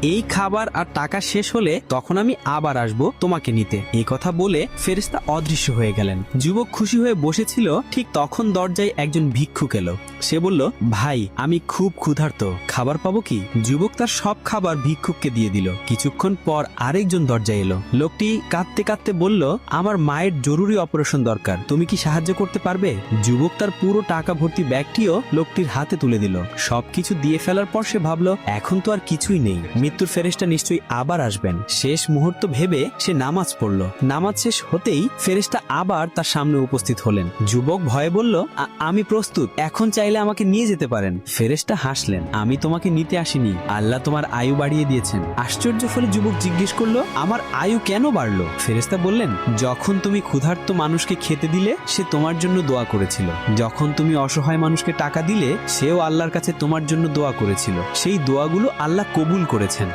এই খাবার আর টাকা শেষ হলে তখন আমি আবার আসব তোমাকে নিতে। এই কথা বলে ফেরেশতা অদৃশ্য হয়ে গেলেন। যুবক খুশি হয়ে বসেছিল, ঠিক তখন দরজায় একজন ভিক্ষুক এলো। সে বলল, ভাই আমি খুব ক্ষুধার্ত, খাবার পাবো কি? যুবক তার সব খাবার ভিক্ষুককে দিয়ে দিল। কিছুক্ষণ পর আরেকজন দরজায় এলো। লোকটি কাঁদতে কাঁদতে বলল, আমার মায়ের জরুরি অপারেশন দরকার, তুমি কি সাহায্য করতে পারবে? যুবক তার পুরো টাকা ভর্তি ব্যাগটিও লোকটির হাতে তুলে দিল। সবকিছু দিয়ে ফেলার পর সে ভাবলো, এখন তো আর কিছুই নেই, মৃত্যুর ফেরেশতা নিশ্চয়ই আবার আসবেন। শেষ মুহূর্ত ভেবে সে নামাজ পড়ল। নামাজ শেষ হতেই ফেরেশতা আবার তার সামনে উপস্থিত হলেন। যুবক ভয়ে বলল, আমি প্রস্তুত, এখন চাইলে আমাকে নিয়ে যেতে পারেন। ফেরেশতা হাসলেন, আমি তোমাকে নিতে আসিনি, আল্লাহ তোমার আয়ু বাড়িয়ে দিয়েছেন। আশ্চর্য ফলে যুবক জিজ্ঞেস করলো, আমার আয়ু কেন বাড়লো? ফেরেশতা বললেন, যখন তুমি ক্ষুধার্ত মানুষকে খেতে দিলে সে তোমার জন্য দোয়া করেছিল, যখন তুমি অসহায় মানুষকে টাকা দিলে সেও আল্লাহর কাছে তোমার জন্য দোয়া করেছিল, সেই দোয়াগুলো আল্লাহ কবুল করেছেন।